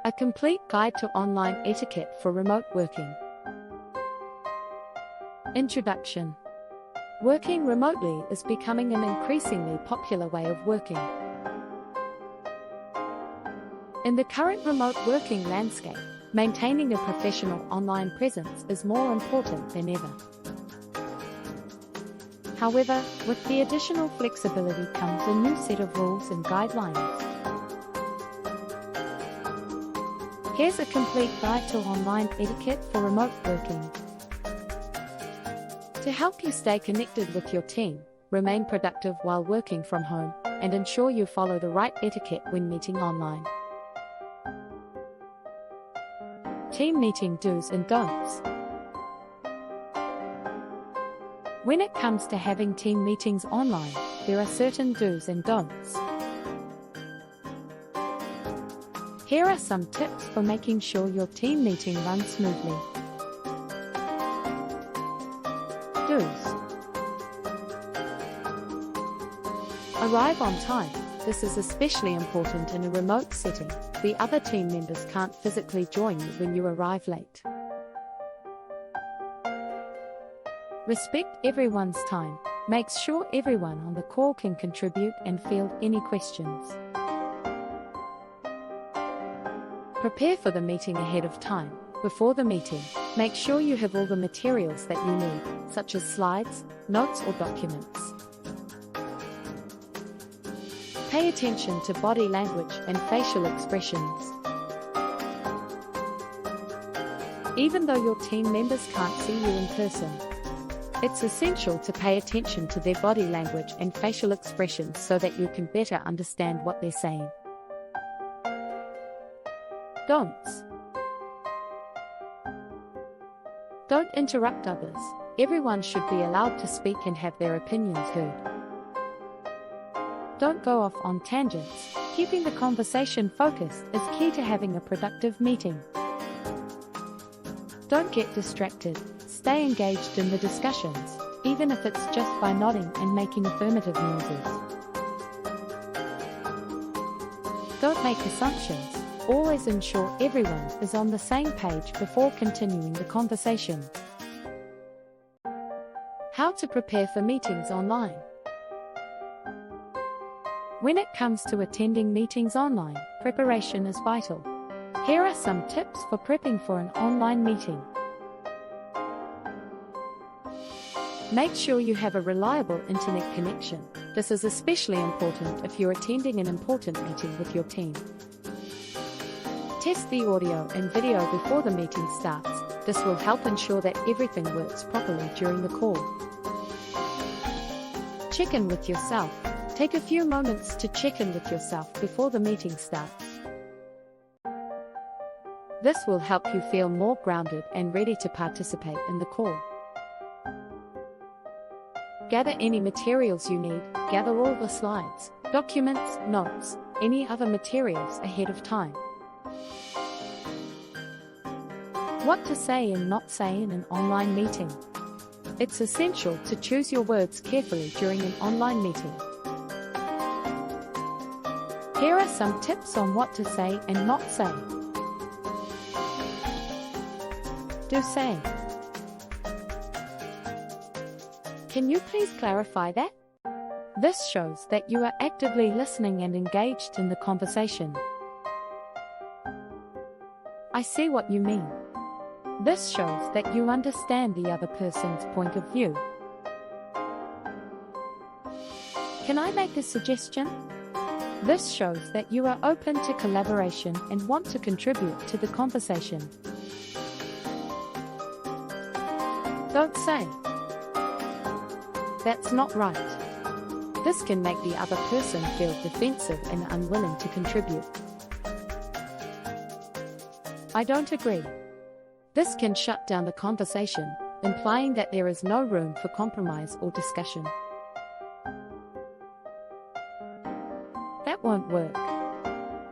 A complete guide to online etiquette for remote working. Introduction. Working remotely is becoming an increasingly popular way of working. In the current remote working landscape, maintaining a professional online presence is more important than ever. However, with the additional flexibility comes a new set of rules and guidelines. Here's a complete guide to online etiquette for remote working. To help you stay connected with your team, remain productive while working from home, and ensure you follow the right etiquette when meeting online. Team meeting do's and don'ts. When it comes to having team meetings online, there are certain do's and don'ts. Here are some tips for making sure your team meeting runs smoothly. Do's. Arrive on time. This is especially important in a remote setting. The other team members can't physically join you when you arrive late. Respect everyone's time. Make sure everyone on the call can contribute and field any questions. Prepare for the meeting ahead of time. Before the meeting, make sure you have all the materials that you need, such as slides, notes or documents. Pay attention to body language and facial expressions. Even though your team members can't see you in person, it's essential to pay attention to their body language and facial expressions so that you can better understand what they're saying. Don'ts. Don't interrupt others. Everyone should be allowed to speak and have their opinions heard. Don't go off on tangents. Keeping the conversation focused is key to having a productive meeting. Don't get distracted. Stay engaged in the discussions, even if it's just by nodding and making affirmative noises. Don't make assumptions. Always ensure everyone is on the same page before continuing the conversation. How to prepare for meetings online. When it comes to attending meetings online, preparation is vital. Here are some tips for prepping for an online meeting. Make sure you have a reliable internet connection. This is especially important if you're attending an important meeting with your team. Test the audio and video before the meeting starts. This will help ensure that everything works properly during the call. Check in with yourself. Take a few moments to check in with yourself before the meeting starts. This will help you feel more grounded and ready to participate in the call. Gather any materials you need. Gather all the slides, documents, notes, any other materials ahead of time. What to say and not say in an online meeting. It's essential to choose your words carefully during an online meeting. Here are some tips on what to say and not say. Do say. Can you please clarify that? This shows that you are actively listening and engaged in the conversation. I see what you mean. This shows that you understand the other person's point of view. Can I make a suggestion? This shows that you are open to collaboration and want to contribute to the conversation. Don't say, "That's not right." This can make the other person feel defensive and unwilling to contribute. I don't agree. This can shut down the conversation, implying that there is no room for compromise or discussion. That won't work.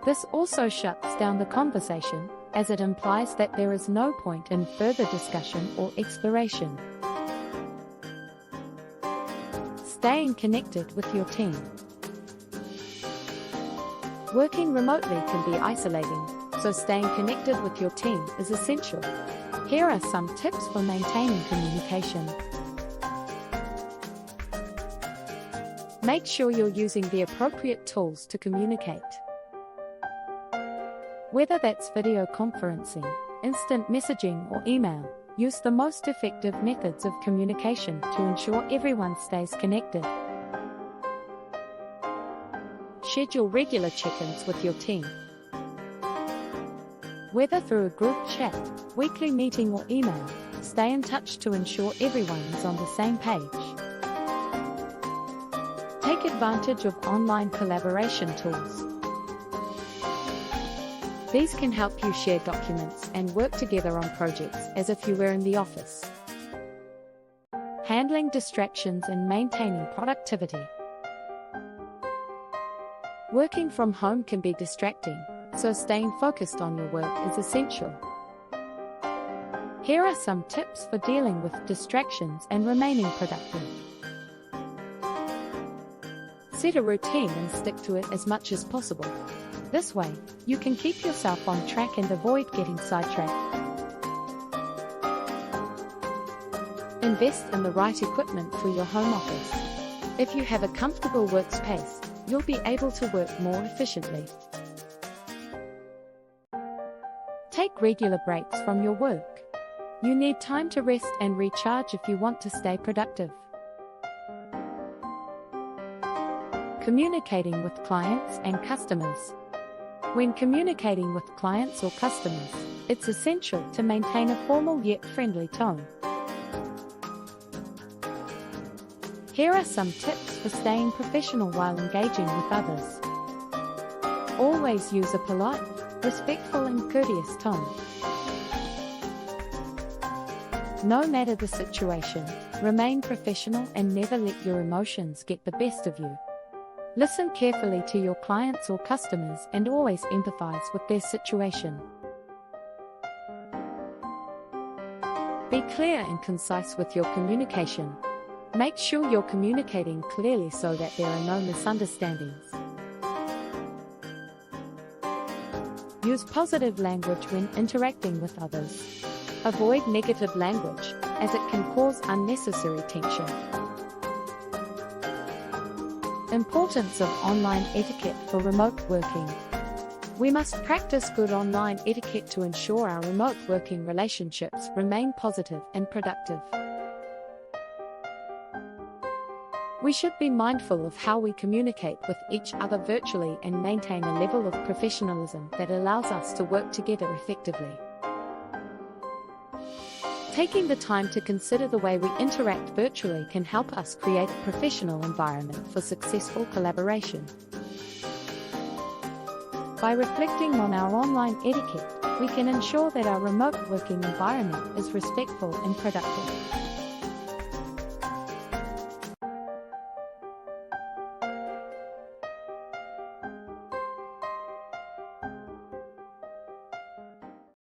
This also shuts down the conversation, as it implies that there is no point in further discussion or exploration. Staying connected with your team. Working remotely can be isolating, so staying connected with your team is essential. Here are some tips for maintaining communication. Make sure you're using the appropriate tools to communicate. Whether that's video conferencing, instant messaging, or email, use the most effective methods of communication to ensure everyone stays connected. Schedule regular check-ins with your team. Whether through a group chat, weekly meeting, or email, stay in touch to ensure everyone is on the same page. Take advantage of online collaboration tools. These can help you share documents and work together on projects as if you were in the office. Handling distractions and maintaining productivity. Working from home can be distracting, so staying focused on your work is essential. Here are some tips for dealing with distractions and remaining productive. Set a routine and stick to it as much as possible. This way, you can keep yourself on track and avoid getting sidetracked. Invest in the right equipment for your home office. If you have a comfortable workspace, you'll be able to work more efficiently. Take regular breaks from your work. You need time to rest and recharge if you want to stay productive. Communicating with clients and customers. When communicating with clients or customers, it's essential to maintain a formal yet friendly tone. Here are some tips for staying professional while engaging with others. Always use a polite, respectful, and courteous tone. No matter the situation, remain professional and never let your emotions get the best of you. Listen carefully to your clients or customers and always empathize with their situation. Be clear and concise with your communication. Make sure you're communicating clearly so that there are no misunderstandings. Use positive language when interacting with others. Avoid negative language, as it can cause unnecessary tension. Importance of online etiquette for remote working. We must practice good online etiquette to ensure our remote working relationships remain positive and productive. We should be mindful of how we communicate with each other virtually and maintain a level of professionalism that allows us to work together effectively. Taking the time to consider the way we interact virtually can help us create a professional environment for successful collaboration. By reflecting on our online etiquette, we can ensure that our remote working environment is respectful and productive.